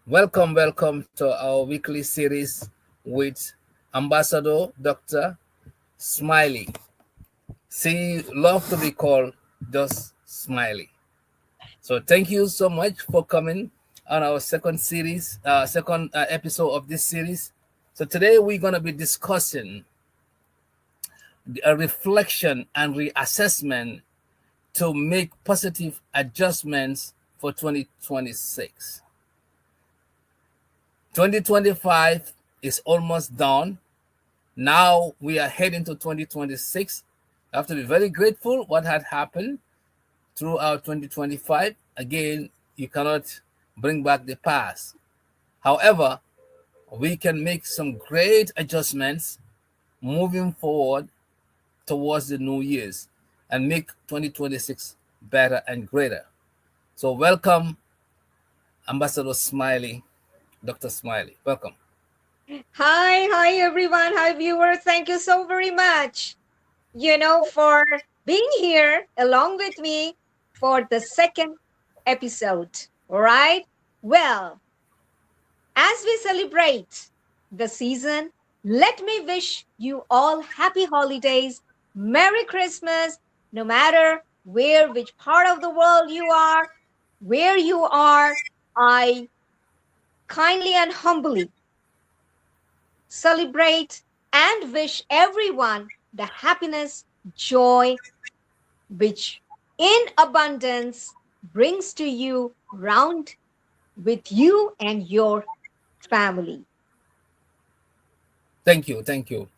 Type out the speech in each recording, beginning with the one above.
Welcome to our weekly series with Ambassador Dr. Smiley. She love to be called just Smiley. So thank you so much for coming on our second episode of this series. So today we're gonna be discussing a reflection and reassessment to make positive adjustments for 2026. 2025 is almost done. Now we are heading to 2026. I have to be very grateful what had happened throughout 2025. Again, you cannot bring back the past. However, we can make some great adjustments moving forward towards the new years and make 2026 better and greater. So welcome, Ambassador Smiley, Dr. Smiley. Welcome. Hi everyone. Hi viewers. Thank you so very much, for being here along with me for the second episode. All right. Well, as we celebrate the season, let me wish you all happy holidays, Merry Christmas, no matter which part of the world you are, where you are. I kindly and humbly celebrate and wish everyone the happiness, joy, which in abundance brings to you round with you and your family. Thank you. Thank you.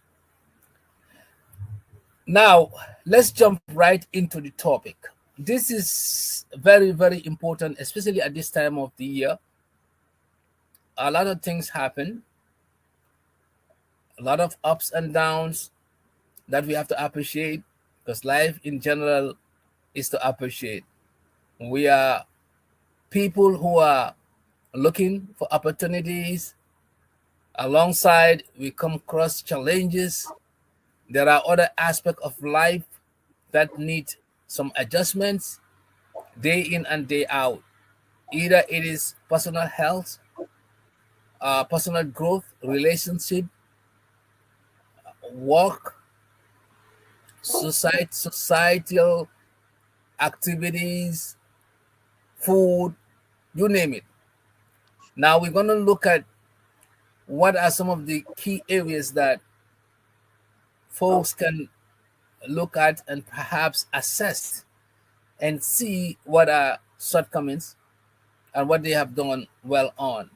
Now, let's jump right into the topic. This is very, very important, especially at this time of the year. A lot of things happen, a lot of ups and downs that we have to appreciate because life in general is to appreciate. We are people who are looking for opportunities. Alongside, we come across challenges. There are other aspects of life that need some adjustments day in and day out. Either it is personal health, personal growth, relationship, work, societal activities, food, you name it. Now we're going to look at what are some of the key areas that folks can look at and perhaps assess and see what are shortcomings and what they have done well on.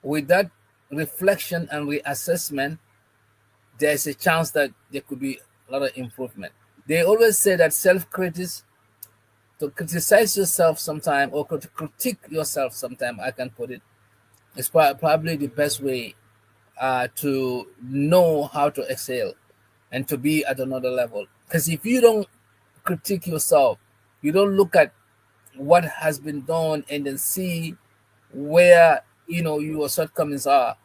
With that reflection and reassessment, there's a chance that there could be a lot of improvement. They always say that to criticize yourself sometime or to critique yourself sometime, I can put it, is probably the best way to know how to excel and to be at another level. Because if you don't critique yourself, you don't look at what has been done and then see where your shortcomings are,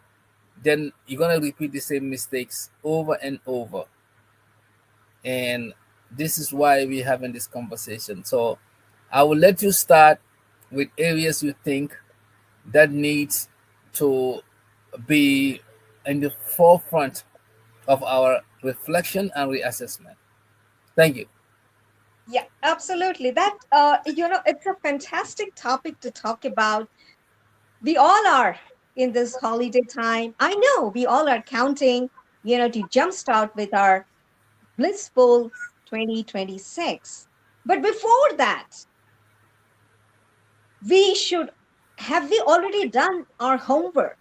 then you're gonna repeat the same mistakes over and over. And this is why we're having this conversation. So I will let you start with areas you think that needs to be in the forefront of our reflection and reassessment. Thank you. Yeah, absolutely. It's a fantastic topic to talk about. We all are in this holiday time. I know we all are counting, to jumpstart with our blissful 2026. But before that, we should have we already done our homework?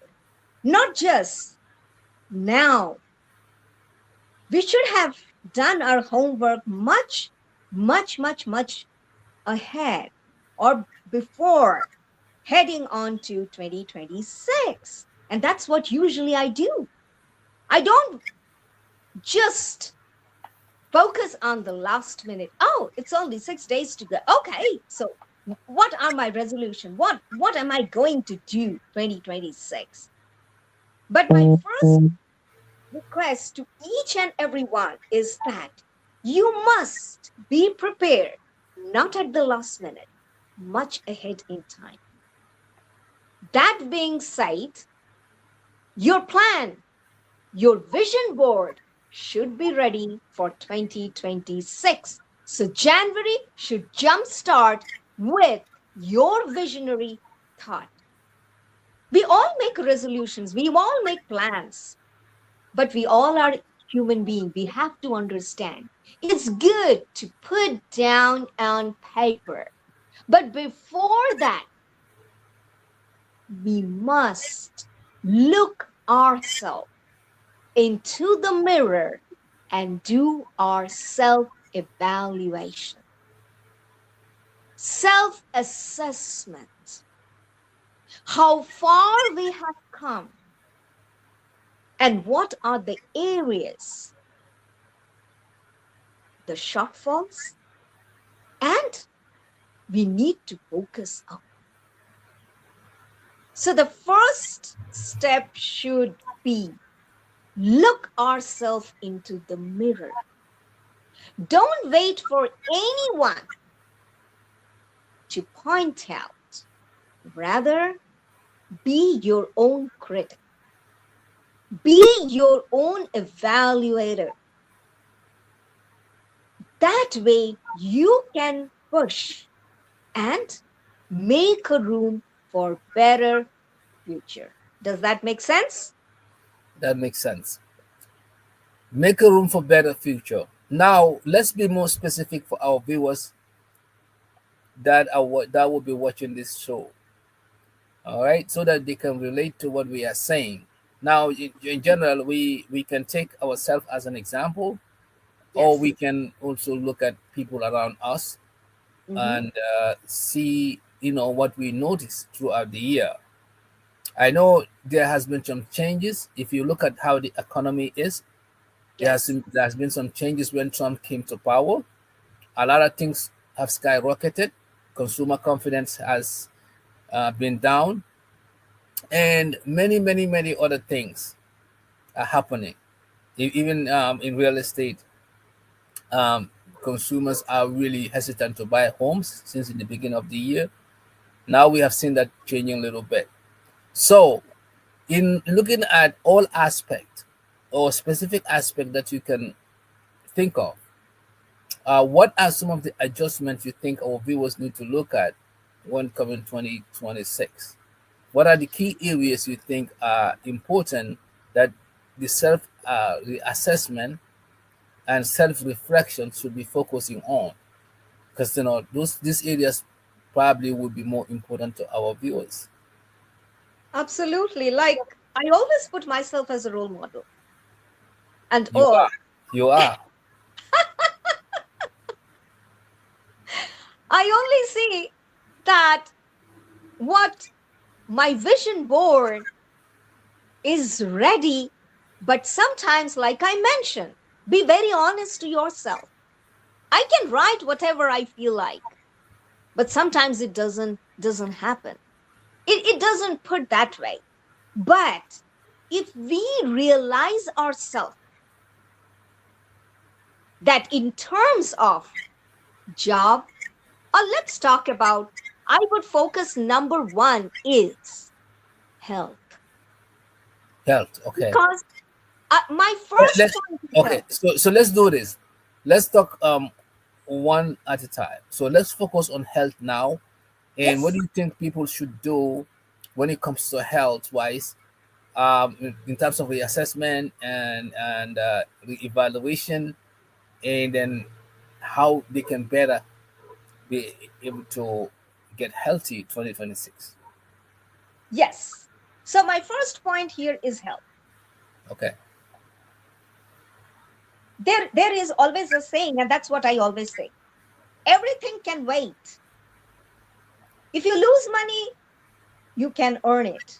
Not just now. We should have done our homework much ahead or before heading on to 2026. And that's what usually I do. I don't just focus on the last minute. Oh, it's only 6 days to go. Okay, so what are my resolution? What am I going to do 2026? But my first request to each and everyone is that you must be prepared, not at the last minute, much ahead in time. That being said, your plan, your vision board should be ready for 2026. So January should jumpstart with your visionary thought. We all make resolutions, we all make plans, but we all are human beings. We have to understand it's good to put down on paper. But before that, we must look ourselves into the mirror and do our self evaluation, self assessment, how far we have come, and what are the areas, the shortfalls, and we need to focus on. So the first step should be look ourselves into the mirror. Don't wait for anyone to point out. Rather, be your own critic. Be your own evaluator. That way, you can push and make a room for better future. Does that make sense? That makes sense. Make a room for better future. Now, let's be more specific for our viewers that will be watching this show. All right, so that they can relate to what we are saying. Now, in general, we can take ourselves as an example, or we Yes. can also look at people around us Hmm. and see, what we notice throughout the year. I know there has been some changes. If you look at how the economy is, Yes. there has been some changes when Trump came to power. A lot of things have skyrocketed. Consumer confidence has been down, and many, many, many other things are happening. Even in real estate, um, consumers are really hesitant to buy homes since in the beginning of the year. Now we have seen that changing a little bit. So, in looking at all aspect or specific aspect that you can think of, what are some of the adjustments you think our viewers need to look at when coming 2026? What are the key areas you think are important that the self the assessment and self reflection should be focusing on? Because those these areas probably would be more important to our viewers. Absolutely. Like I always put myself as a role model and You all. are, you are, I only see that what my vision board is ready, but sometimes, like I mentioned, be very honest to yourself. I can write whatever I feel like, but sometimes it doesn't happen. It doesn't put that way. But if we realize ourselves that in terms of job, or let's talk about, I would focus number one is health. health. Okay. Because my Let- first Let's point is okay. health. So let's do this. Let's talk one at a time. So let's focus on health now. And what Yes. do you think people should do when it comes to health wise, in terms of the assessment and the evaluation, and then how they can better be able to get healthy 2026? Yes. So my first point here is health. Okay. There is always a saying, and that's what I always say. Everything can wait. If you lose money, you can earn it.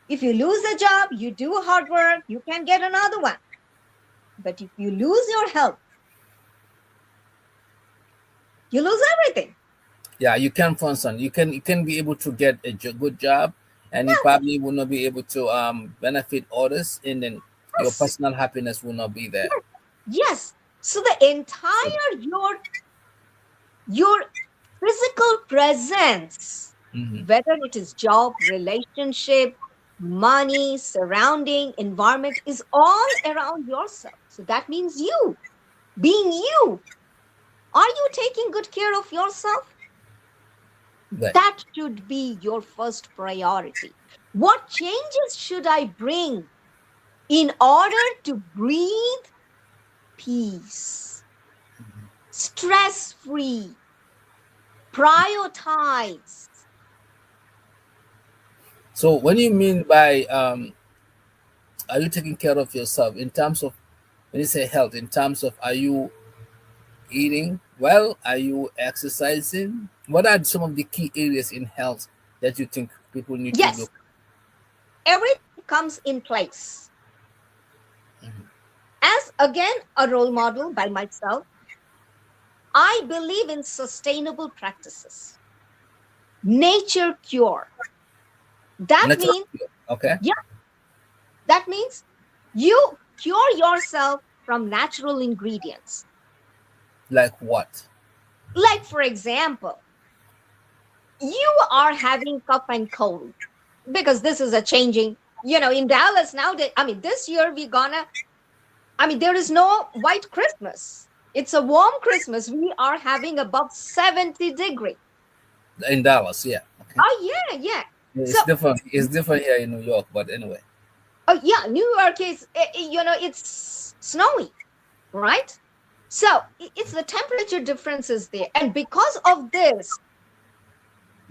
If you lose a job, you do hard work, you can get another one. But if you lose your health, you lose everything. Yeah, you can function. You can be able to get a good job, and you Yes. probably will not be able to benefit others, and then your Yes. personal happiness will not be there. Yes. Yes. So the So entire your physical presence. Hmm. whether it is job, relationship, money, surrounding, environment, is all around yourself. So that means you, being you. Are you taking good care of yourself? Right. That should be your first priority. What changes should I bring in order to breathe peace, stress free, prioritize? So when you mean by are you taking care of yourself in terms of, when you say health, in terms of, are you eating well? Are you exercising? What are some of the key areas in health that you think people need to Yes, look? everything comes in place. As again, a role model by myself, I believe in sustainable practices, nature cure. That Natural. means, Okay. yeah, that means you cure yourself from natural ingredients. Like what? Like, for example, you are having cough and cold because this is a changing, in Dallas nowadays. I mean, this year we're gonna, I mean, there is no white Christmas. It's a warm Christmas. We are having above 70 degree. In Dallas, yeah. Okay. Oh, yeah, yeah. So, It's different. It's different here in New York, but anyway. oh, yeah, New York is, it's snowy, right? So it's the temperature differences there. And because of this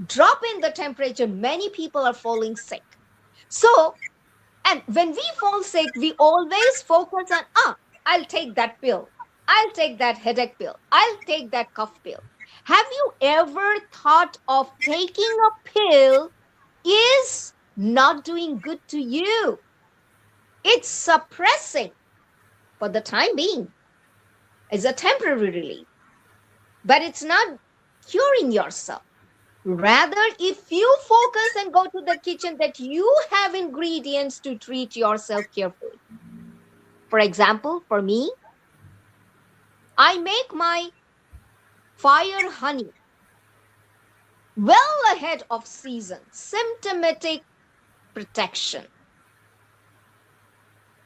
drop in the temperature, many people are falling sick. So, and when we fall sick, we always focus on, I'll take that pill. I'll take that headache pill. I'll take that cough pill. Have you ever thought of taking a pill is not doing good to you? It's suppressing for the time being. It's a temporary relief, but it's not curing yourself. Rather, if you focus and go to the kitchen, that you have ingredients to treat yourself carefully. For example, for me, I make my fire honey well ahead of season, symptomatic protection,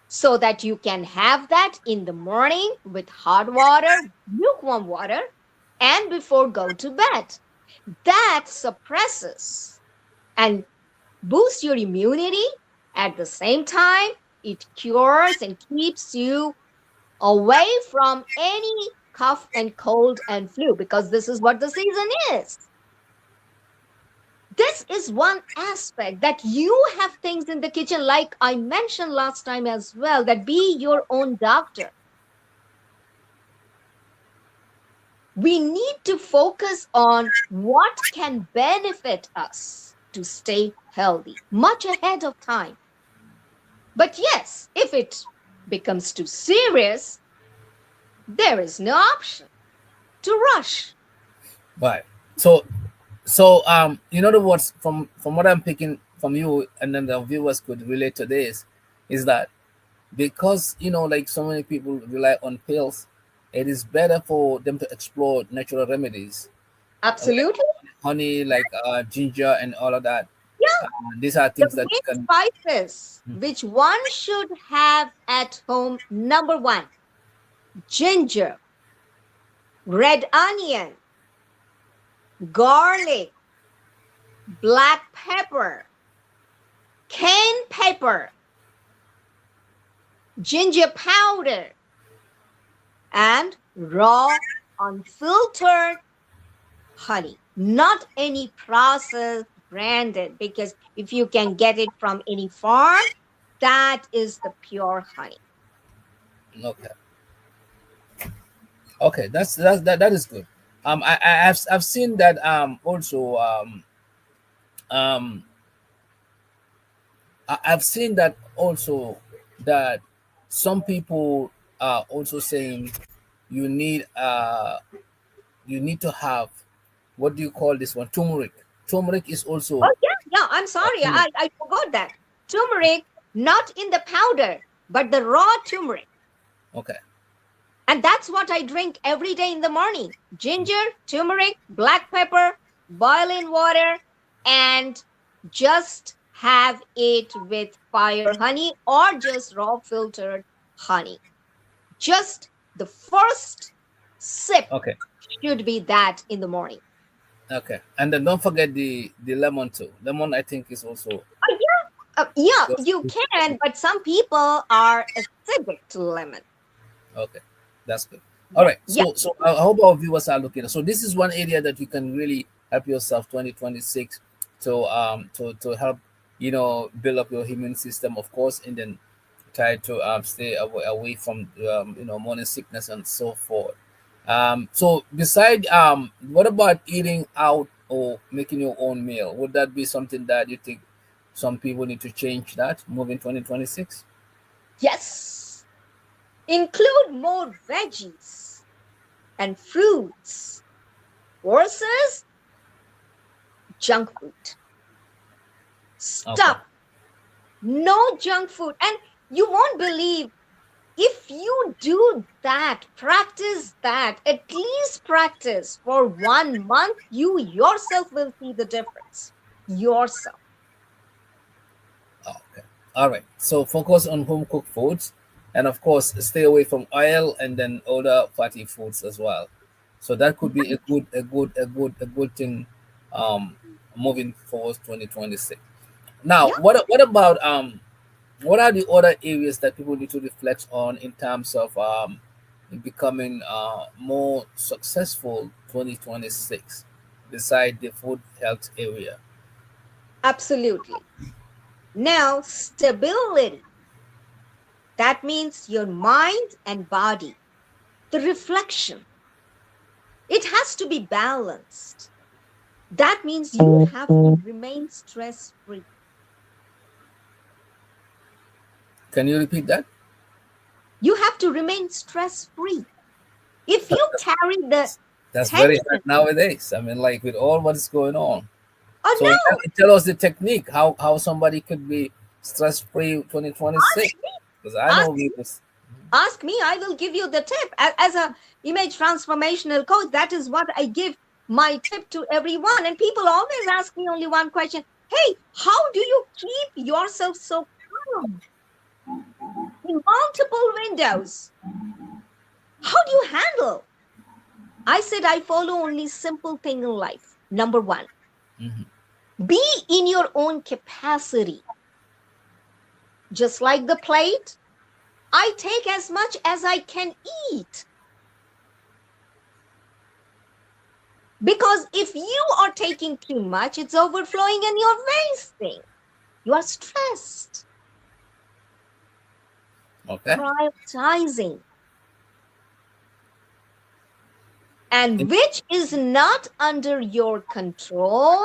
so that you can have that in the morning with hot water, lukewarm water, and before go to bed. That suppresses and boosts your immunity. At the same time, it cures and keeps you away from any cough and cold and flu, because this is what the season is. This is one aspect, that you have things in the kitchen, like I mentioned last time as well, that be your own doctor. We need to focus on what can benefit us to stay healthy much ahead of time. But yes, if it becomes too serious, there is no option to rush. Right. So, in other words, from what I'm picking from you, and then the viewers could relate to this, is that because like so many people rely on pills, it is better for them to explore natural remedies, like Absolutely. honey, like ginger, and all of that. Yeah. These are The things that main can. spices which one should have at home: number one, ginger, red onion, garlic, black pepper, cayenne pepper, ginger powder, and raw, unfiltered honey. Not any processed, branded, because if you can get it from any farm, that is the pure honey. Okay. Okay, that is good. I've seen that also um I've seen that also, that some people are also saying you need you need to have, what do you call this one, turmeric. Turmeric is also Oh, yeah, yeah. I'm sorry. healing. I forgot that. Turmeric, not in the powder, but the raw turmeric. Okay. And that's what I drink every day in the morning: ginger, turmeric, black pepper, boil in water. and just have it with fire honey or just raw filtered honey. Just the first sip Okay. should be that in the morning. Okay. And then don't forget the lemon too. Lemon, I think, is also Oh, yeah, just you can, but some people are acidic to lemon. okay. That's good. All Yeah, right. yeah, So I hope our viewers are looking. So this is one area that you can really help yourself 2026 to help build up your immune system, of course, and then try to stay away from morning sickness and so forth. So beside what about eating out or making your own meal? Would that be something that you think some people need to change that moving 2026? yes. Include more veggies and fruits versus junk food. Okay. Stop. No junk food. And you won't believe, if you do that, practice that, at least practice for 1 month, you yourself will see the difference. Yourself. Okay. All right. So focus on home cooked foods, and of course, stay away from oil and then other fatty foods as well. So that could be a good thing, um, moving forward 2026. Now, Yeah, what about what are the other areas that people need to reflect on in terms of becoming more successful 2026 beside the food health area? absolutely. Now, stability. That means your mind and body. The reflection. It has to be balanced. That means you have to remain stress free. Can you repeat that? You have to remain stress free. If you carry the That's very hard tension, nowadays. I mean, like with all what's going on. oh So no, tell us the technique how somebody could be stress free 2026. ask me, Because I know ask we me, was ask me. I will give you the tip. As a image transformational coach, that is what I give my tip to everyone. And people always ask me only one question: hey, how do you keep yourself so calm in multiple windows? How do you handle? I said I follow only simple thing in life. Number one, mhm. be in your own capacity. Just like the plate, I take as much as I can eat. Because if you are taking too much, it's overflowing and you're wasting. You are stressed. Okay. Prioritizing. And In- which is not under your control,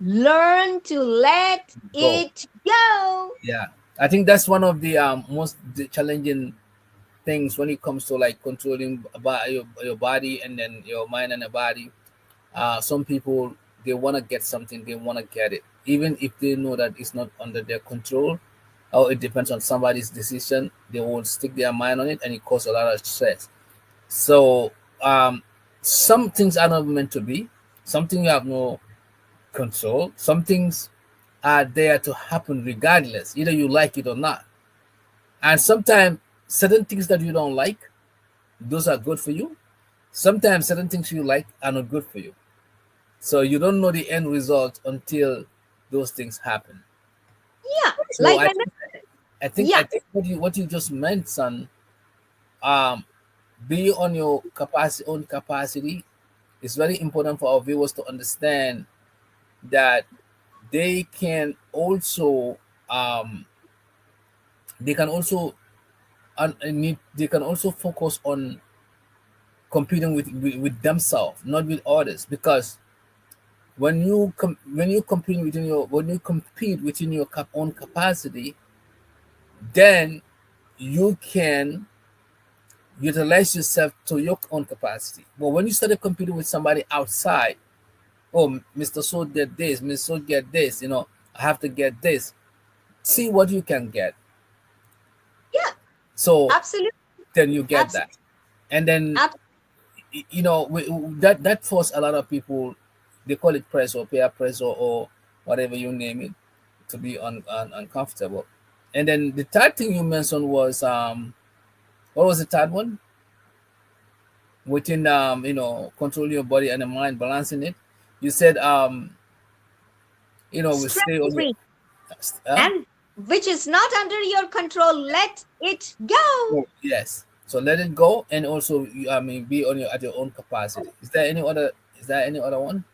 learn to let Go. it go. Yeah. I think that's one of the most challenging things when it comes to like controlling about your body and then your mind and your body. Some people, they want to get something, they want to get it, even if they know that it's not under their control or it depends on somebody's decision. They will stick their mind on it, and it causes a lot of stress. So some things are not meant to be. Something you have no control. Some things are there to happen regardless, either you like it or not. And sometimes certain things that you don't like, those are good for you. Sometimes certain things you like are not good for you. So you don't know the end result until those things happen. Yeah, So like I I think I think I yeah, think what you just mentioned, um, be on your capacity own capacity, is very important for our viewers to understand that they can also um they can also they can also focus on competing with themselves, not with others, because when you compete within your own capacity, then you can utilize yourself to your own capacity. But when you started competing with somebody outside, oh, Mr. So did this, Mr. So get this, I have to get this. See what you can get. yeah, So absolutely, then you get absolutely, that. And then absolutely. that forced a lot of people. they call it press or peer pressure or whatever you name it, to be uncomfortable. And then the third thing you mentioned was what was the third one? Within controlling your body and the mind, balancing it. You said we Stress stay on your free. uh, And which is not under your control, let it go. oh, yes. So let it go, and also be on your at your own capacity. Is there any other one?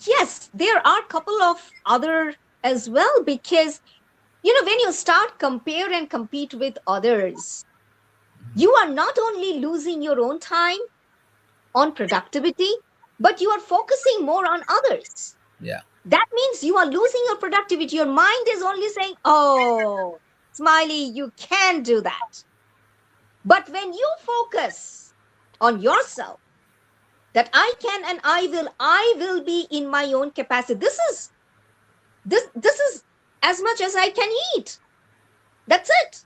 Yes, there are a couple of other as well, because when you start compare and compete with others, you are not only losing your own time on productivity, but you are focusing more on others. Yeah. That means you are losing your productivity. Your mind is only saying, oh, Smiley, you can do that. But when you focus on yourself, that I can and I will be in my own capacity. This is as much as I can eat. That's it.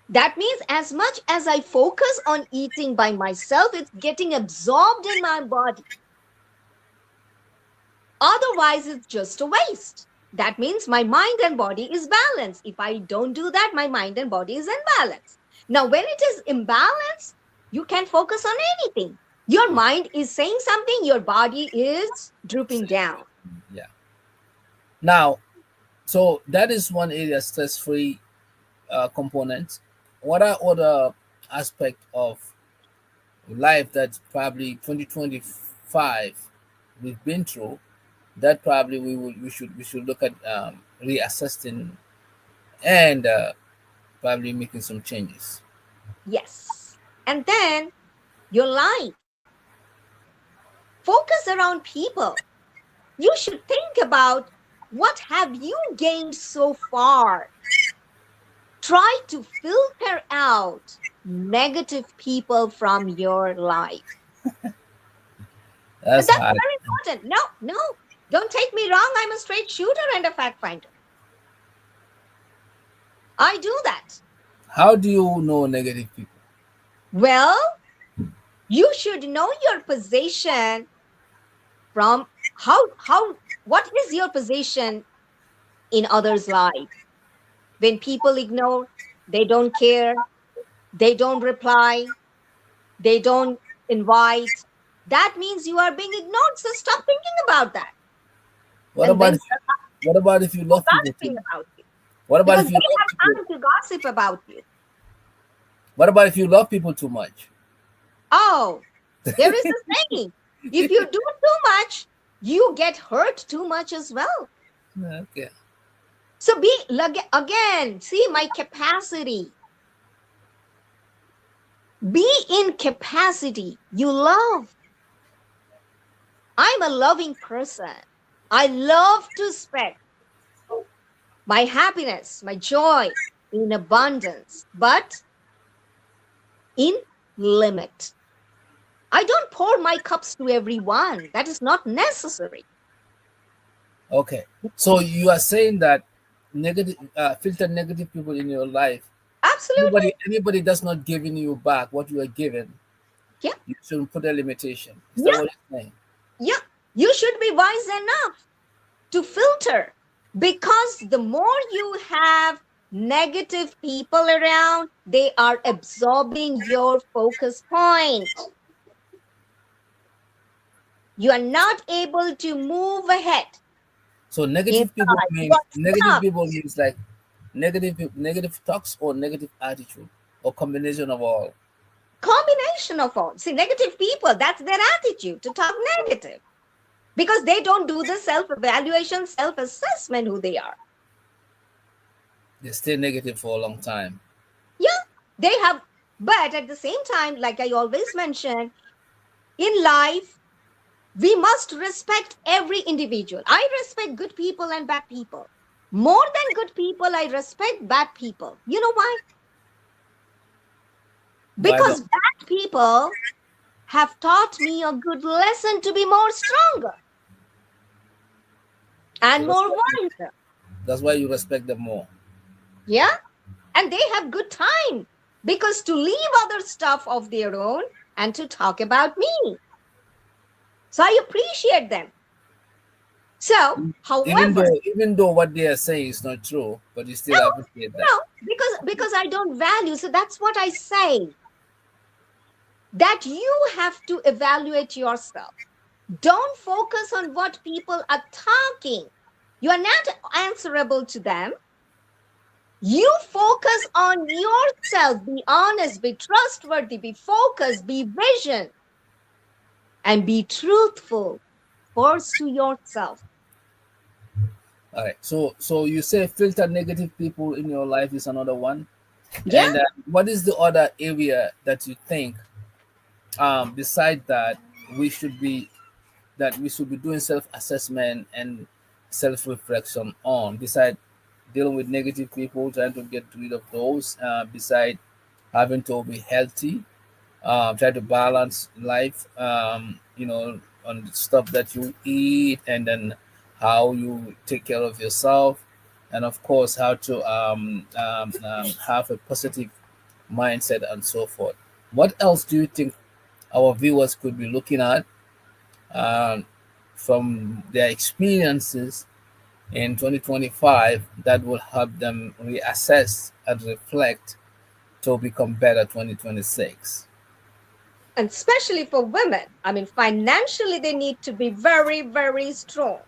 That means as much as I focus on eating by myself, it's getting absorbed in my body. Otherwise, it's just a waste. That means my mind and body is balanced. If I don't do that, my mind and body is imbalance. Now, when it is imbalanced, you can focus on anything. Your mind is saying something, your body is drooping down. Yeah. Now, so that is one area, stress-free component. What are other aspect of life that probably 2025 we've been through that probably we should look at reassessing and probably making some changes. Yes. And then your life, focus around people. You should think about what have you gained so far. Try to filter out negative people from your life. And That's that's hard. very important. No, no, don't take me wrong. I'm a straight shooter and a fact finder. I do that. How do you know negative people? Well, you should know your position from what is your position in others' life. When people ignore, they don't care, they don't reply, they don't invite, that means you are being ignored. So stop thinking about that. What And about then if, start what about if you love people too gossiping much? about you, What about because if you they love have people? time to gossip about you. What about if you love people too much? Oh, there is a saying, if you do too much, you get hurt too much as well. Okay. So again, see my capacity. Be in capacity. You love. I'm a loving person. I love to spread my happiness, my joy in abundance, but in limit. I don't pour my cups to everyone. That is not necessary. Okay. So you are saying that negative filter negative people in your life. Absolutely. Anybody that's not giving you back what you are given, Yeah. you should put a limitation. Is that Yeah. what you're saying? Yeah. You should be wise enough to filter, because the more you have negative people around, they are absorbing your focus point. You are not able to move ahead So in life. You are negative stuck. people means like negative talks or negative attitude or combination of all. Combination of all. See, negative people, that's their attitude to talk negative, because they don't do the self evaluation, self assessment who they are. They stay negative for a long time. Yeah, they have, but at the same time, like I always mention, in life, we must respect every individual. I respect good people and bad people. More than good people, I respect bad people. You know why? Why not? Because bad people have taught me a good lesson to be more stronger So and more wiser. that's why you respect them more. Yeah. And they have good time, because to leave other stuff of their own and to talk about me. So I appreciate them. So, however, Even though what they are saying is not true, but you no, still appreciate that. no, because I don't value. So that's what I say, that you have to evaluate yourself. Don't focus on what people are talking. You are not answerable to them. You focus on yourself. Be honest, be trustworthy, be focused, be vision, and be truthful. Pursue yourself. All right. So you say filter negative people in your life is another one. Yeah. And what is the other area that you think, beside that, we should be we should be doing self-assessment and self-reflection on, beside dealing with negative people, trying to get rid of those, beside having to be healthy, try to balance life, on the stuff that you eat, and then how you take care of yourself, and of course how to have a positive mindset and so forth. What else do you think our viewers could be looking at, um, from their experiences in 2025, that will help them reassess and reflect to become better 2026? And especially for women, I mean, financially, they need to be very, very strong,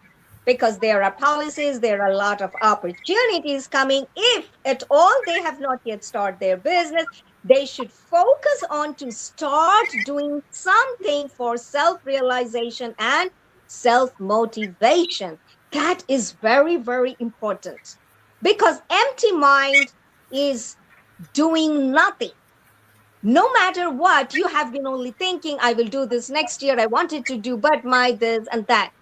because there are policies, there are a lot of opportunities coming. If at all they have not yet started their business, they should focus on to start doing something for self realization and self motivation. That is very, very important, because empty mind is doing nothing. No matter what, you have been only thinking, I will do this next year, I wanted to do, but my this and that.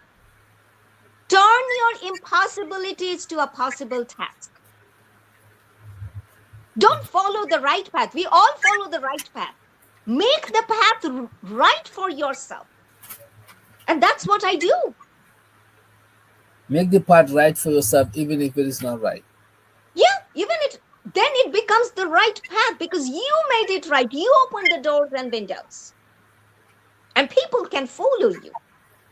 Turn your impossibilities to a possible task. Don't follow the right path. We all follow the right path. Make the path right for yourself. And that's what I do. Make the path right for yourself, even if it is not right. Yeah, even it, then it becomes the right path because you made it right. You opened the doors and windows, and people can follow you.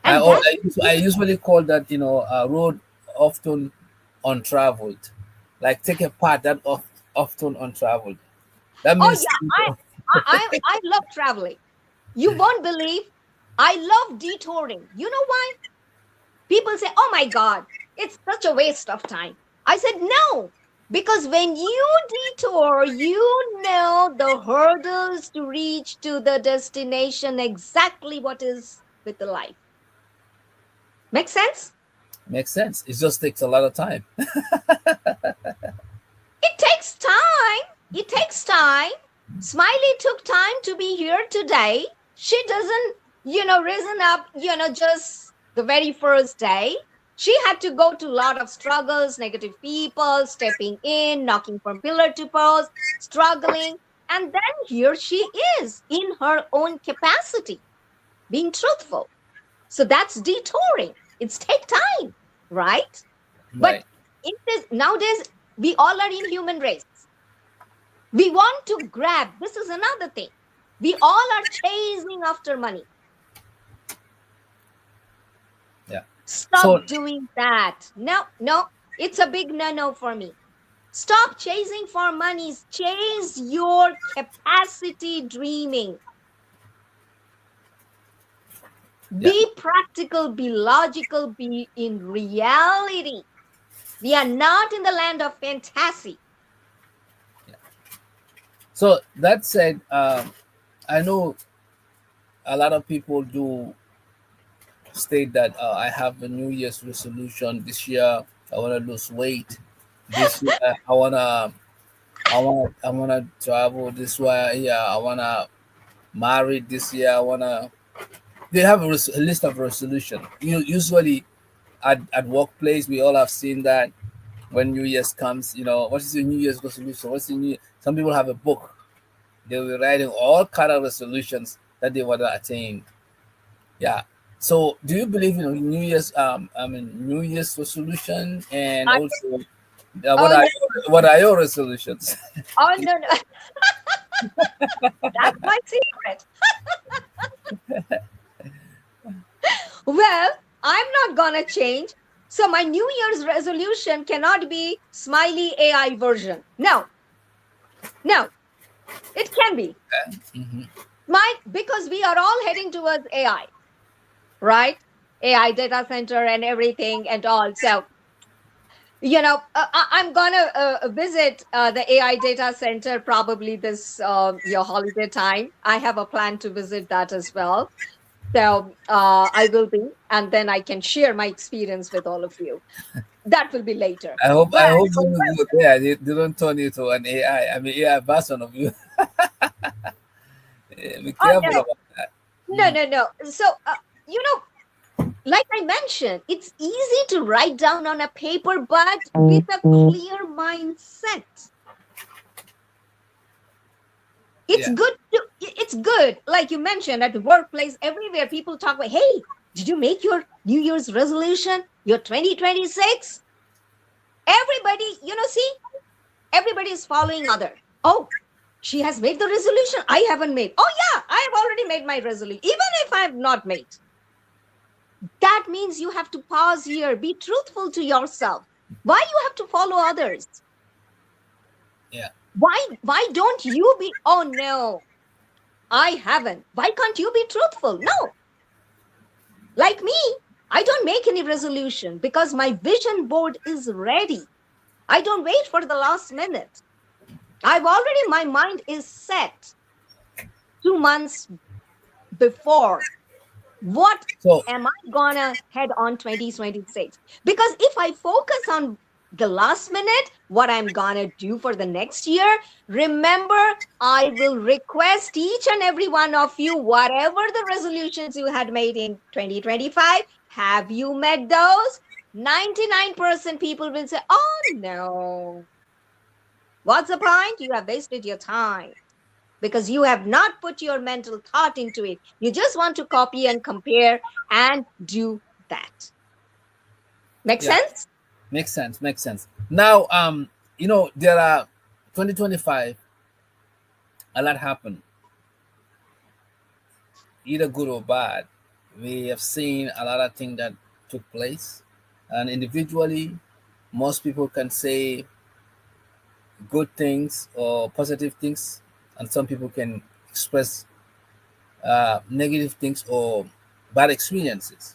I, And al- that's I, us- I usually call that, a road often untraveled. Like take a path that often untraveled. That oh means, yeah, I love traveling. You won't believe, I love detouring. You know why? People say, oh my God, it's such a waste of time. I said, no, because when you detour, you know the hurdles to reach to the destination, exactly what is with the life. Make sense? makes sense. It just takes a lot of time. It takes time. It takes time. Smiley took time to be here today. She doesn't, risen up, just the very first day. She had to go to a lot of struggles, negative people, stepping in, knocking from pillar to post, struggling. And then here she is in her own capacity, being truthful. So that's detouring. It's take time, right? But Right. in this nowadays, we all are in human race. We want to grab. This is another thing. We all are chasing after money. Yeah. So Stop doing that. No, no, it's a big no no for me. Stop chasing for money. Chase your capacity dreaming. yeah. Be practical, be logical, be in reality. We are not in the land of fantasy. So that said, I know a lot of people do state that, I have a New Year's resolution this year. I want to lose weight. This year, I wanna travel this way. Yeah, I wanna marry this year. They have a list of resolution. Usually at workplace, we all have seen that when New Year's comes. What is your New Year's resolution? What's the new? Some people have a book. They were writing all kind of resolutions that they want to attain. Yeah. So, do you believe in New Year's? New Year's resolution, and I, also, oh, no, what are your resolutions? oh, no, no. That's my secret. Well, I'm not gonna change. So my New Year's resolution cannot be Smiley AI version. No, no, it can be. Mhm. My because we are all heading towards AI, right? AI data center and everything and all. So I'm gonna visit the AI data center probably this your holiday time. I have a plan to visit that as well. So I will be, and then I can share my experience with all of you. That will be later. I But hope for when you go there, they don't turn you to an I mean AI version of you. Be oh careful no, about that. no, Mhm. no, no. So you know, like I mentioned, it's easy to write down on a paper, but with a clear mindset. It's Yeah. good it's good, like you mentioned, at the workplace, everywhere people talk about, hey, did you make your New Year's resolution, your 2026? Everybody, see, everybody is following other. Oh, she has made the resolution, I haven't made. Oh yeah, I have already made my resolution, even if I have not made. That means you have to pause here, be truthful to yourself. Why you have to follow others? Yeah. Why don't you be, oh no, I haven't, why can't you be truthful? No. Like me, I don't make any resolution because my vision board is ready. I don't wait for the last minute. I've already, my mind is set 2 months before. What So am I gonna head on 2026? Because if I focus on the last minute, what I'm gonna do for the next year, remember, I will request each and every one of you, whatever the resolutions you had made in 2025, have you met those? 99% people will say, oh no. What's the point? You have wasted your time because you have not put your mental thought into it. You just want to copy and compare and do that. Make yeah, sense? makes sense. Makes sense. Now, there are 2025. A lot happened, either good or bad. We have seen a lot of things that took place, and individually, most people can say good things or positive things, and some people can express negative things or bad experiences.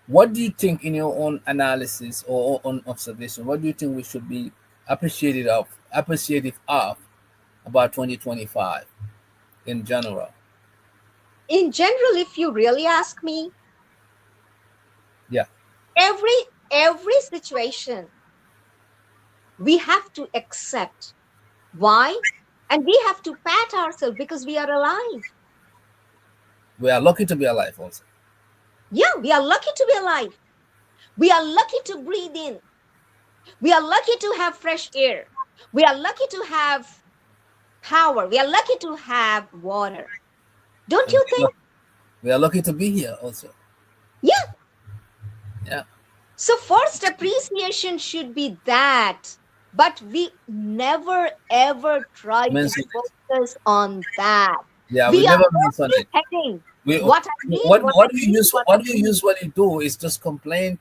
What do you think, in your own analysis or own observation, what do you think we should be appreciative of about 2025 in general? In general, if you really ask me, Yeah, every every situation we have to accept. Why? And we have to pat ourselves because we are alive. we are lucky to be alive also. Yeah, we are lucky to be alive. We are lucky to breathe in. We are lucky to have fresh air. We are lucky to have power. We are lucky to have water. Don't And you think? we are lucky to be here also. Yeah. Yeah, So first appreciation should be that. But we never ever try to mention it. focus on that. Yeah, we We are never mention only it. heading. We What I need, what I need, what I what we need. usually do is just complain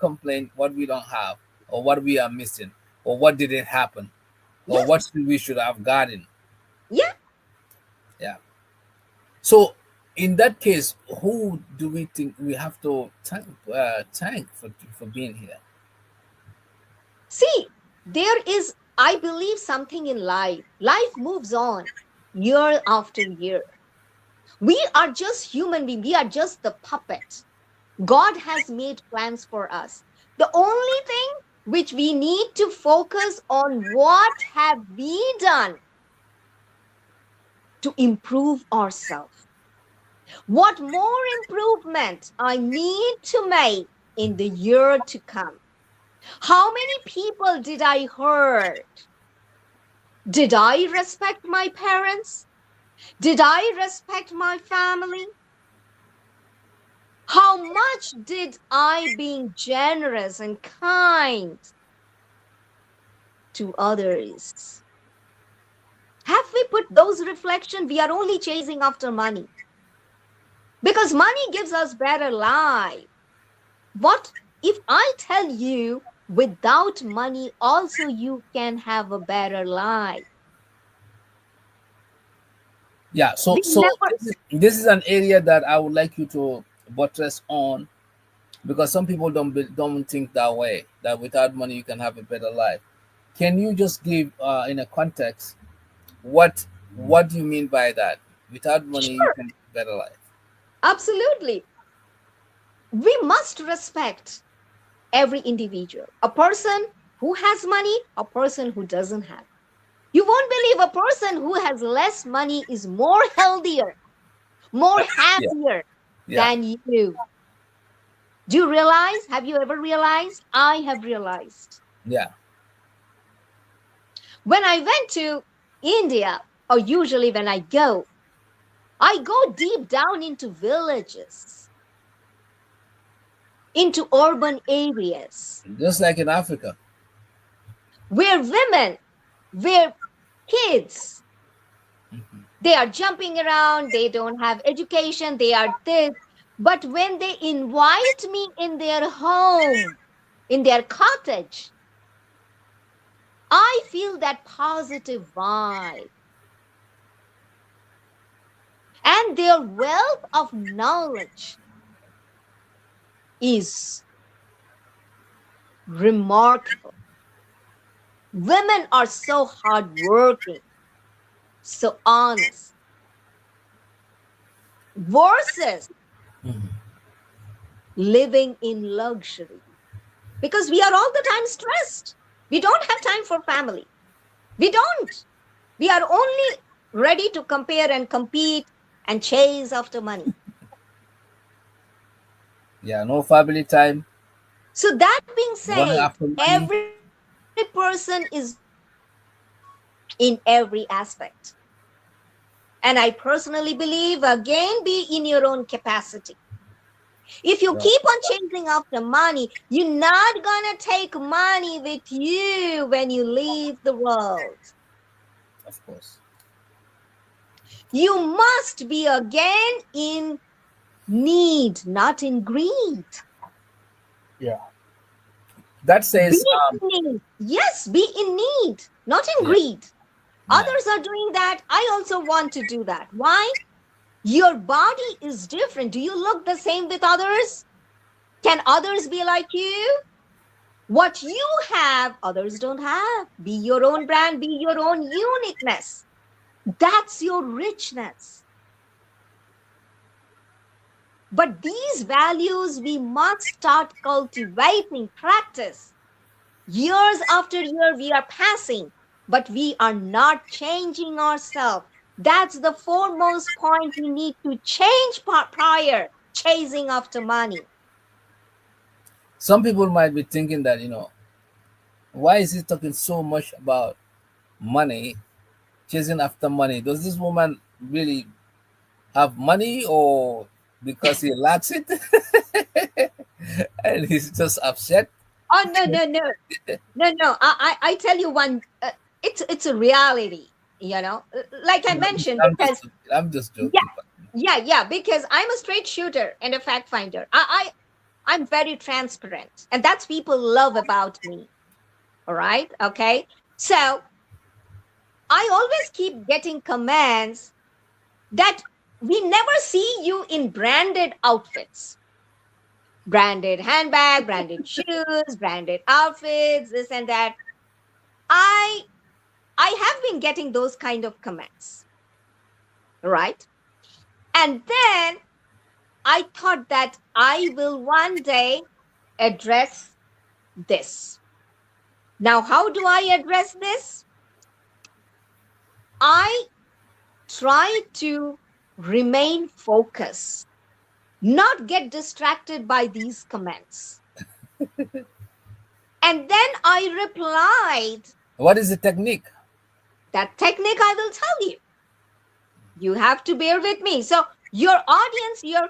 what we don't have, or what we are missing, or what didn't happen, or Yes. we should have gotten. Yeah. Yeah. So in that case, who do we think we have to thank for being here? See, there is, I believe, something in life. Life moves on year after year. We are just human beings. We are just the puppet. God has made plans for us. The only thing which we need to focus on, what have we done to improve ourselves? What more improvement I need to make in the year to come? How many people did I hurt? Did I respect my parents? Did I respect my family? How much did I being generous and kind to others? Have we put those reflections? We are only chasing after money because money gives us better life. What if I tell you without money also you can have a better life? Yeah. So We so never, this is an area that I would like you to buttress on, because some people don't think that way, that without money you can have a better life. Can you just give in a context what do you mean by that? Without money you sure, can have a better life. absolutely. We must respect every individual. A person who has money, a person who doesn't have. You won't believe a person who has less money is more healthier, more Yeah. happier Yeah. than you. Do you realize? Have you ever realized? I have realized. Yeah. When I went to India, or usually when I go deep down into villages, into urban areas Just like in Africa. where women, where kids, they are jumping around, they don't have education, they are this. But when they invite me in their home, in their cottage, I feel that positive vibe. And their wealth of knowledge is remarkable. Women are so hardworking, so honest, versus living in luxury. Because we are all the time stressed. We don't have time for family. We don't. We are only ready to compare and compete and chase after money. Yeah, no family time, So, that being running said, after money. every person is different in every aspect. And I personally believe, again, be in your own capacity. If you Yeah, keep on chasing after money, you're not gonna take money with you when you leave the world. of course. You must be again in need, not in greed. Yeah. That Be says in need. Yes, be in need, not in yeah, greed. yeah. Others are doing that. I also want to do that. Why? Your body is different. Do you look the same with others? Can others be like you? What you have, others don't have. Be your own brand, be your own uniqueness. That's your richness. But these values we must start cultivating, practice. Years after year, we are passing, but we are not changing ourselves. That's the foremost point we need to change prior chasing after money. Some people might be thinking that, why is he talking so much about money, chasing after money? Does this woman really have money, or because he lacks it and he's just upset? Oh, no, no, no, no, no. I tell you one. It's a reality. Like I mentioned, I'm just because joking. I'm just yeah, joking. yeah. Because I'm a straight shooter and a fact finder. I'm very transparent, and that's people love about me. All right, okay. So I always keep getting comments that we never see you in branded outfits, branded handbag, branded shoes, branded outfits, this and that. I I have been getting those kind of comments, right? And then I thought that I will one day address this. Now, how do I address this? I try to remain focused, not get distracted by these comments. And then I replied, What is the technique? that technique I will tell you. You have to bear with me. So your audience,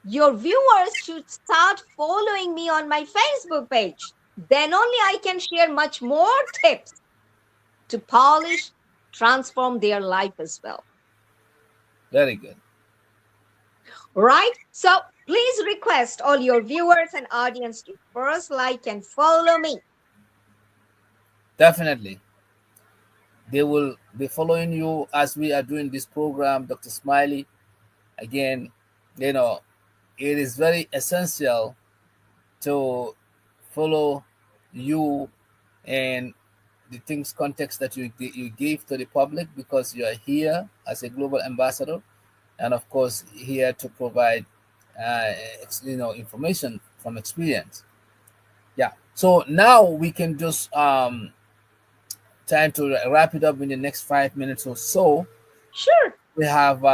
your viewers should start following me on my Facebook page. Then only I can share much more tips to polish, transform their life as well. Very good. Right? So Please request all your viewers and audience to first like and follow me. Definitely, they will be following you as we are doing this program, Dr. Smiley. Again, you know, it is very essential to follow you and the things context that you give to the public, because you are here as a global ambassador, and of course here to provide information from experience. Yeah, so now we can just time to wrap it up in the next 5 minutes or so. Sure. We have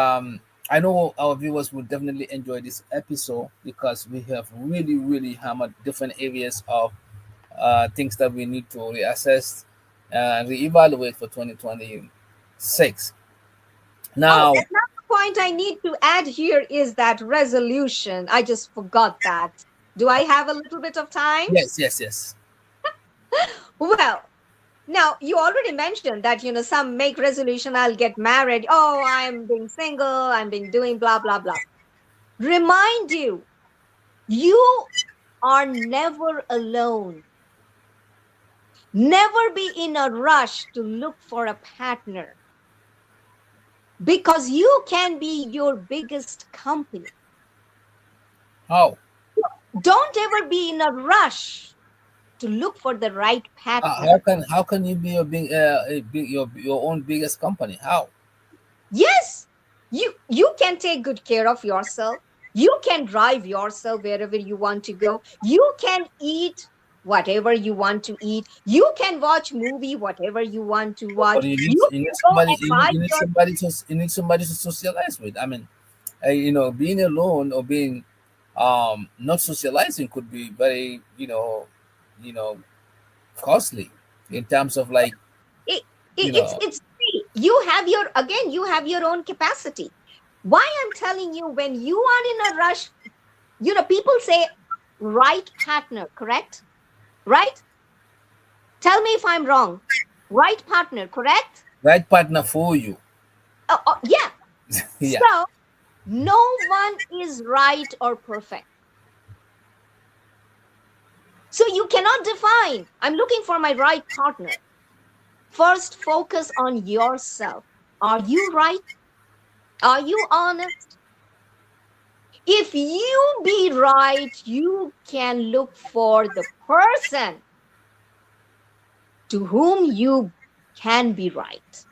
I know our viewers will definitely enjoy this episode because we have really hammered different areas of things that we need to reassess and reevaluate for 2026. Oh, Now, another point I need to add here is that resolution. I just forgot that. Do I have a little bit of time? yes. Well, now you already mentioned that, some make resolution, I'll get married. Oh, I'm being single, I'm being doing blah, blah, blah. Remind you, you are never alone. Never be in a rush to look for a partner because you can be your biggest company. how Don't ever be in a rush to look for the right how partner. can you be your own biggest company? How? Yes, you can take good care of yourself. You can drive yourself wherever you want to go. You can eat whatever you want to eat. You can watch movie whatever you want to But watch. You can go and buy your. you need somebody to socialize with. I mean, being alone or being not socializing could be very you know costly in terms of like it, you it's know it's free. You have your own capacity. Why I'm telling you, when you are in a rush, people say right partner, correct? Right? Tell me if I'm wrong. Right partner, correct? right partner for you. Yeah. Yeah. So no one is right or perfect. So you cannot define, I'm looking for my right partner. First, focus on yourself. Are you right? Are you honest? If you be right, you can look for the person to whom you can be right.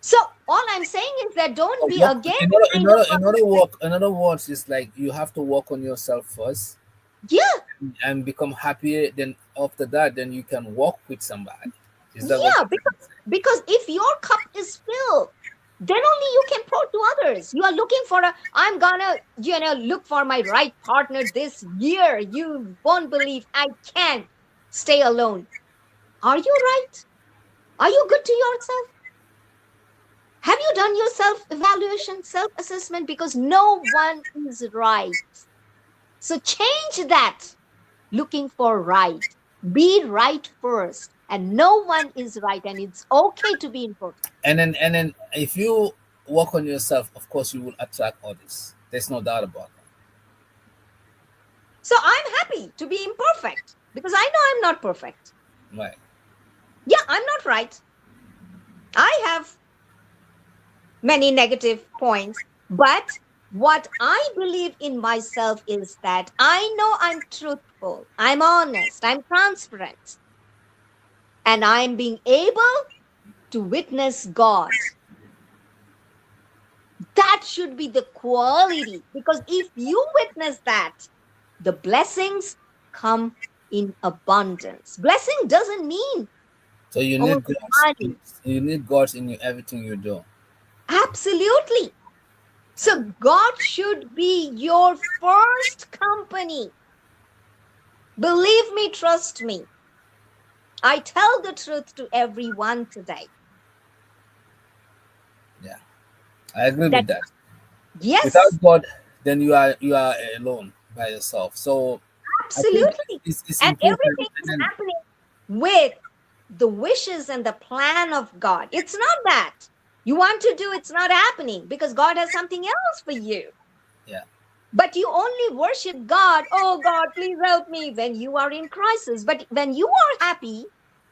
So all I'm saying is that don't be Work, again kind of a, in other words, it's like you have to work on yourself first yeah, and become happier. Then after that, then you can work with somebody. Is that what yeah, you're trying to say? because if your cup is filled, then only you can pour to others. You are looking for a, I'm gonna, look for my right partner this year. You won't believe I can't stay alone. Are you right? Are you good to yourself? Have you done your self evaluation, self assessment? Because no one is right. So change that. Looking for right. Be right first. And no one is right. And it's okay to be imperfect. And then if you work on yourself, of course you will attract others. There's no doubt about So I'm happy to be imperfect because I know I'm not perfect. that. Right. Yeah, I'm not right. I have many negative points. But what I believe in myself is that I know I'm truthful, I'm honest, I'm transparent, and I'm being able to witness God. That should be the quality because if you witness that, the blessings come in abundance. Blessing doesn't mean So you only need gods. money. You need gods in everything you do. Absolutely. So God should be your first company. Believe me, trust me. I tell the truth to everyone today. Yeah, I agree That with that. yes, Without God, then you are alone by yourself. So I think absolutely. it's And important. everything And is then happening with the wishes and the plan of God. It's not that you want to do, it's not happening because God has something else for you. yeah, But you only worship God, oh God, please help me, when you are in crisis. But when you are happy,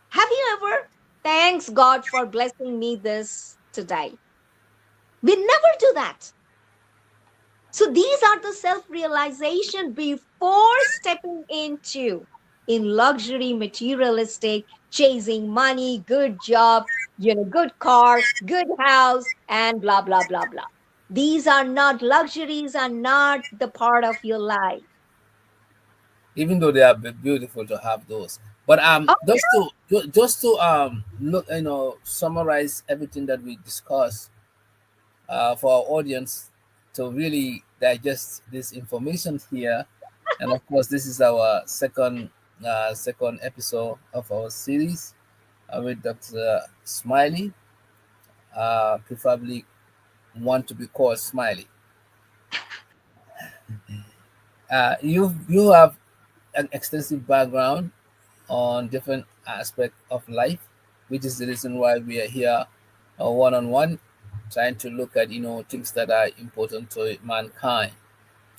have you ever, thanks God for blessing me this today? We never do that. So these are the self realization before stepping into in luxury, materialistic, chasing money, good job, good car, good house, and blah, blah, blah, blah. These are not luxuries, are not the part of your life. Even though they are beautiful to have those. But Oh, just to look, summarize everything that we discussed, for our audience to really digest this information here. And of course, this is our second episode of our series, with Dr. Smiley, preferably want to be called Smiley. You have an extensive background on different aspects of life, which is the reason why we are here, one on one, trying to look at things that are important to mankind,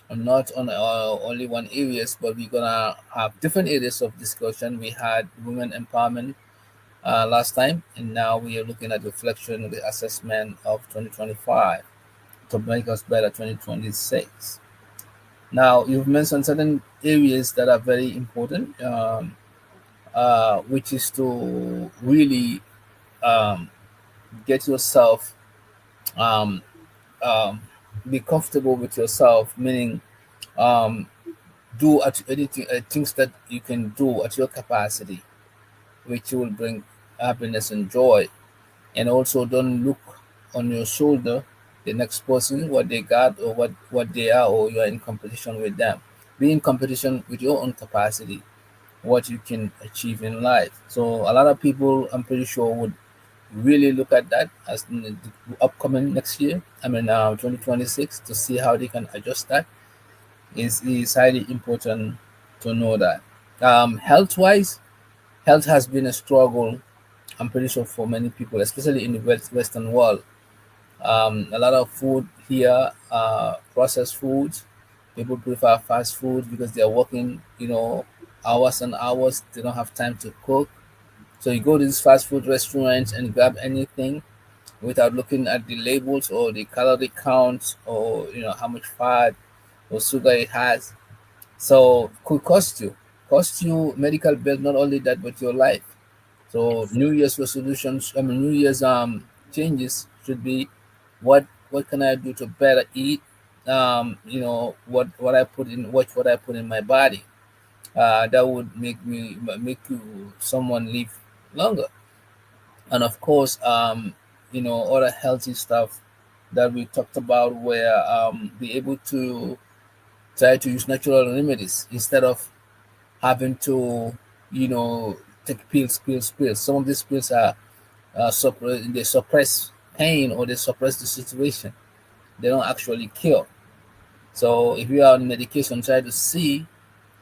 and not on only one areas, but we're gonna have different areas of discussion. We had women empowerment last time, and now we are looking at reflection, the assessment of 2025 to make us better 2026. Now you've mentioned certain areas that are very important, which is to really um, get yourself, um, um, be comfortable with yourself, meaning, um, do at anything, things that you can do at your capacity, which will bring happiness and joy. And also, don't look on your shoulder the next person, what they got or what they are, or you are in competition with them. Be in competition with your own capacity, what you can achieve in life. So a lot of people, I'm pretty sure, would really look at that as in the upcoming next year. I mean, 2026, to see how they can adjust that. Is highly important to know that. Health wise, health has been a struggle, I'm pretty sure, for many people, especially in the Western world. A lot of food here, processed foods. People prefer fast food because they are working, hours and hours. They don't have time to cook. So you go to these fast food restaurants and grab anything without looking at the labels or the calorie count, or how much fat or sugar it has. So could cost you medical bill, not only that, but your life. So yes. New Year's resolutions, I mean New Year's changes should be, what can I do to better eat? What I put in, what I put in my body. That would make you someone live longer. And of course, other healthy stuff that we talked about, where be able to try to use natural remedies instead of having to, you know, take pills. Some of these pills are, they suppress pain, or they suppress the situation. They don't actually cure. So if you are on medication, try to see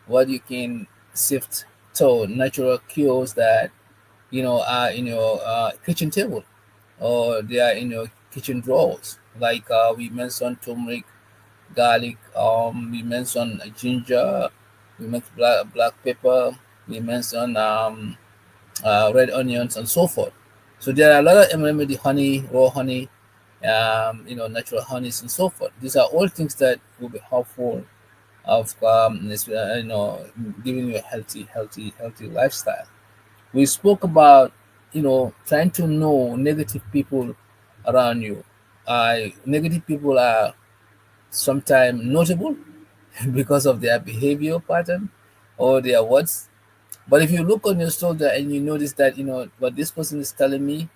what you can sift to natural cures that are in your kitchen table, or they are in your kitchen drawers. Like, we mentioned turmeric, garlic. We mentioned ginger. We mentioned black pepper. We mentioned red onions and so forth. So there are a lot of remedy, honey, raw honey, natural honeys and so forth. These are all things that will be helpful of, giving you a healthy lifestyle. We spoke about, trying to know negative people around you. Negative people are sometimes notable because of their behavior pattern or their words. But if you look on your shoulder and you notice that, what this person is telling me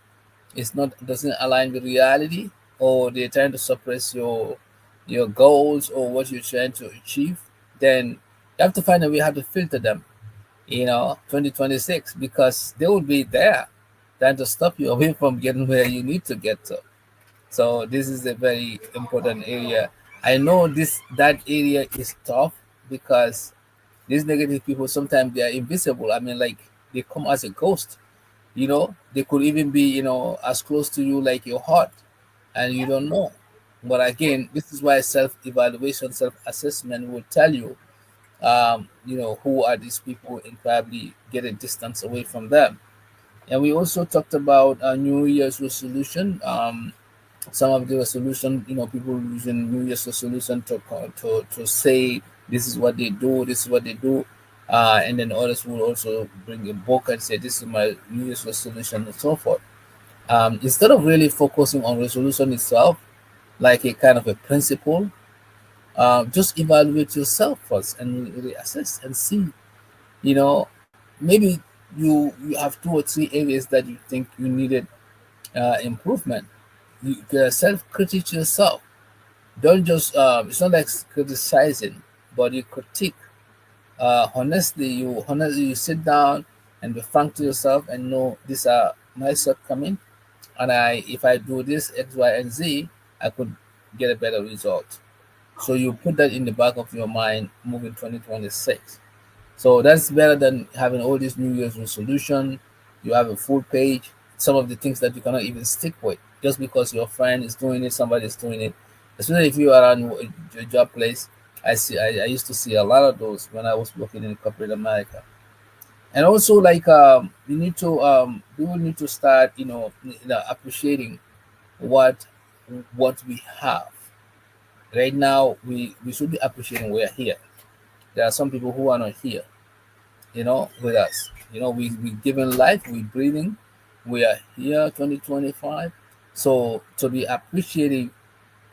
is not doesn't align with reality, or they're trying to suppress your goals or what you're trying to achieve, then you have to find a way how to filter them, 2026, because they will be there trying to stop you away from getting where you need to get to. So this is a very important area. I know that area is tough, because these negative people sometimes they are invisible. I mean, like, they come as a ghost. They could even be, as close to you like your heart, and you don't know. But again, this is why self-evaluation, self-assessment will tell you, who are these people, and probably get a distance away from them. And we also talked about New Year's resolution. Some of the resolution, people using New Year's resolution to say this is what they do, this is what they do, and then others will also bring a book and say this is my New Year's resolution and so forth. Instead of really focusing on resolution itself, like a kind of a principle, just evaluate yourself first and really assess and see. You know, maybe you have two or three areas that you think you needed improvement. You self critique yourself. Don't just it's not like criticizing, but you critique. Honestly, you sit down and be frank to yourself and know these are my shortcomings, and if I do this X, Y, and Z, I could get a better result. So you put that in the back of your mind moving 2026. So that's better than having all these New Year's resolution. You have a full page, some of the things that you cannot even stick with just because your friend is doing it, somebody is doing it. Especially if you are on a job place, I used to see a lot of those when I was working in corporate America. And also, like, people need to start, appreciating what what we have right now. We should be appreciating we are here. There are some people who are not here, with us. We given life, we breathing, we are here 2025. So to be appreciative,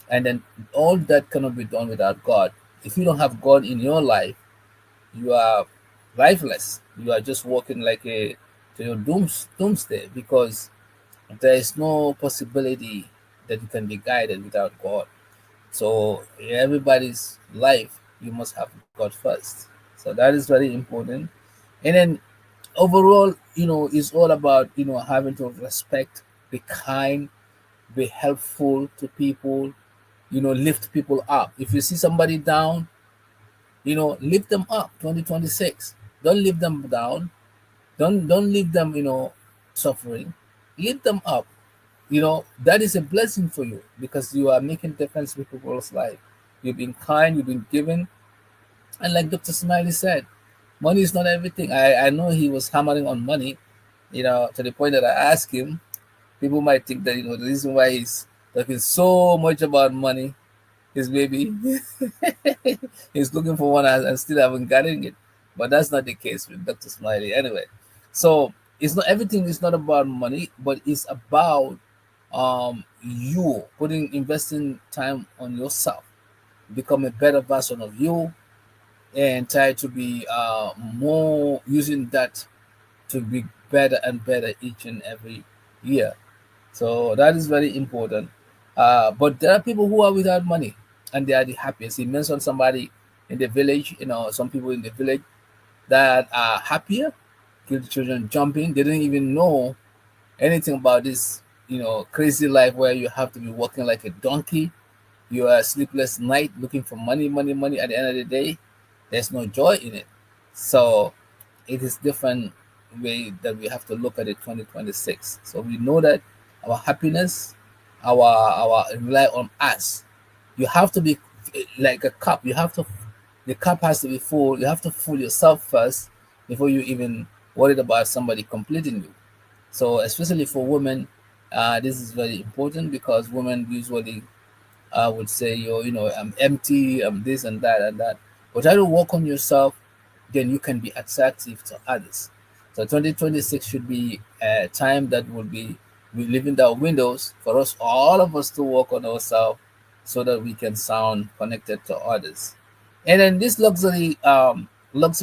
and then all that cannot be done without God. If you don't have God in your life, you are lifeless. You are just walking like a to your doomsday, because there is no possibility that you can be guided without God. So in everybody's life, you must have God first. So that is very important. And then overall, it's all about having to respect, be kind, be helpful to people, lift people up. If you see somebody down, lift them up. 2026, don't leave them down. Don't leave them, suffering. Lift them up. That is a blessing for you, because you are making difference with people's life. You've been kind, you've been giving. And like Dr. Smiley said, money is not everything. I know he was hammering on money, to the point that I asked him. People might think that, the reason why he's talking so much about money is maybe he's looking for one and still haven't gotten it. But that's not the case with Dr. Smiley anyway. So it's not everything is not about money, but it's about you investing time on yourself, become a better version of you, and try to be more using that to be better and better each and every year. So that is very important. But there are people who are without money and they are the happiest. He mentioned somebody in the village, some people in the village that are happier, kill children jumping. They didn't even know anything about this, crazy life where you have to be working like a donkey. You are sleepless night looking for money, money, money. At the end of the day, there's no joy in it. So it is different way that we have to look at it 2026. So we know that our happiness, our rely on us. You have to be like a cup. The cup has to be full. You have to fill yourself first before you even worried about somebody completing you. So especially for women, this is very important, because women usually would say, I'm empty, I'm this and that and that. But try to work on yourself, then you can be attractive to others. So 2026 should be a time that will be we leaving the windows for us, all of us, to work on ourselves so that we can sound connected to others. And then this luxury life.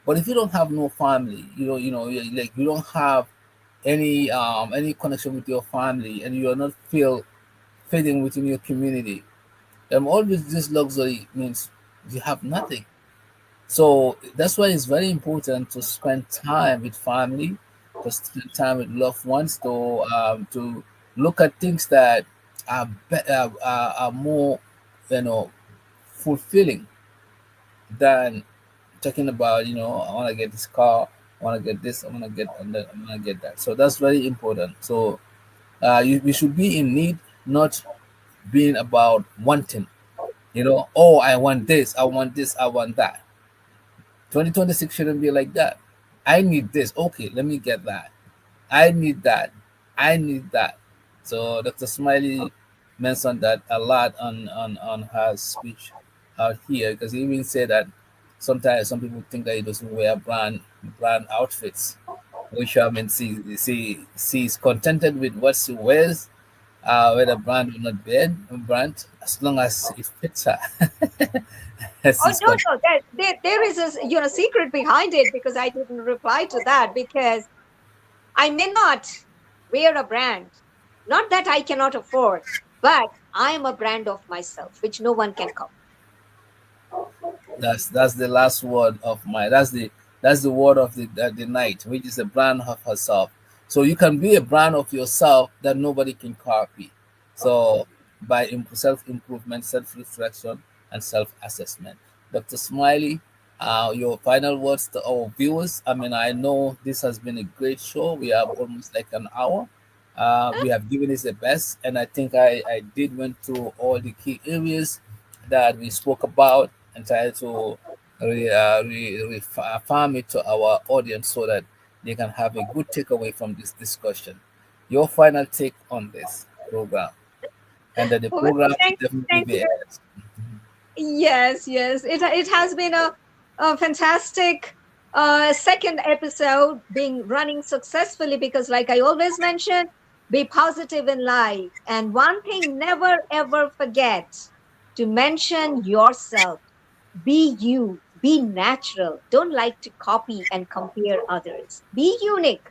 But if you don't have no family, like you don't have any connection with your family, and you are not fitting within your community, always this luxury means you have nothing. So that's why it's very important to spend time with family, to spend time with loved ones, to look at things that are more, fulfilling than talking about, I want to get this car, I want to get this, I want to get that. So that's very important. So We should be in need, not being about wanting. Oh, I want this, I want this, I want that. 2026 shouldn't be like that. I need this. Okay, let me get that. I need that. I need that. So Dr. Smiley mentioned that a lot on her speech out here, because he even said that sometimes some people think that he doesn't wear brand outfits, which I mean, she's contented with what she wears, whether brand or not brand, as long as it fits her. Oh She's no, content. no, there is a secret behind it, because I didn't reply to that, because I may not wear a brand, not that I cannot afford, but I am a brand of myself, which no one can copy. That's the last word of my. That's the word of the night, which is a brand of herself. So you can be a brand of yourself that nobody can copy. So by self improvement, self reflection, and self assessment. Dr. Smiley, your final words to our viewers. I mean, I know this has been a great show. We have almost like an hour. We have given this the best, and I think I did went through all the key areas that we spoke about and try to farm it to our audience so that they can have a good takeaway from this discussion. Your final take on this program, and that the Well, program thank, will definitely thank be you. aired. Yes, yes. It has been a fantastic second episode being running successfully, because, like I always mention, be positive in life. And one thing, never ever forget to mention yourself. Be you, be natural. Don't like to copy and compare others. Be unique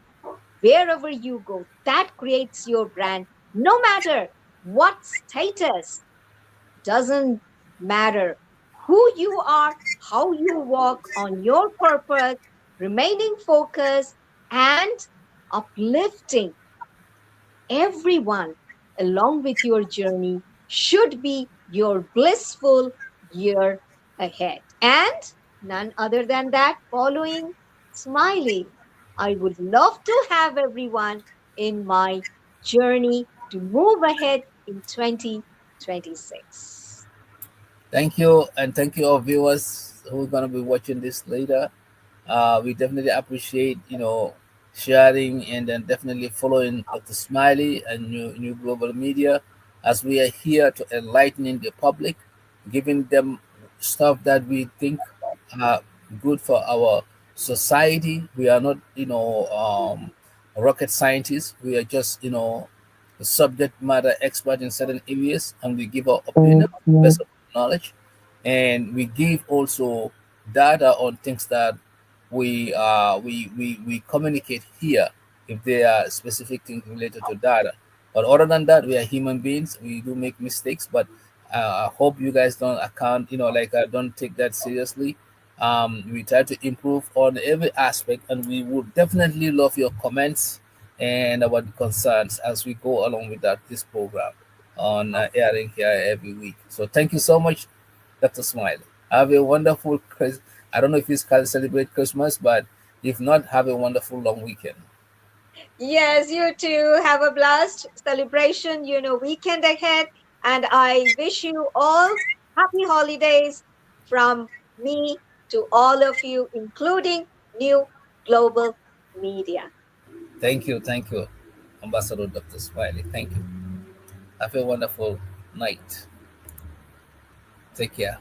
wherever you go. That creates your brand, no matter what status. Doesn't matter who you are, how you walk on your purpose, remaining focused and uplifting everyone along with your journey should be your blissful year ahead. And none other than that, following Smiley, I would love to have everyone in my journey to move ahead in 2026. Thank you, and thank you, all viewers who are gonna be watching this later. We definitely appreciate sharing and then definitely following Dr. Smiley and New Global Media, as we are here to enlightening the public, giving them stuff that we think are good for our society. We are not rocket scientists. We are just subject matter expert in certain areas, and we give our opinion, best of our knowledge, and we give also data on things that we communicate here if there are specific things related to data. But other than that, we are human beings. We do make mistakes, but I hope you guys don't account, don't take that seriously. We try to improve on every aspect, and we would definitely love your comments and our concerns as we go along with this program on airing here every week. So thank you so much, Dr. Smile. Have a wonderful I don't know if you can celebrate Christmas, but if not, have a wonderful long weekend. Yes, you too. Have a blast celebration, weekend ahead. And I wish you all happy holidays from me to all of you, including New Global Media. Thank you, Ambassador Dr. Smiley. Thank you. Have a wonderful night. Take care.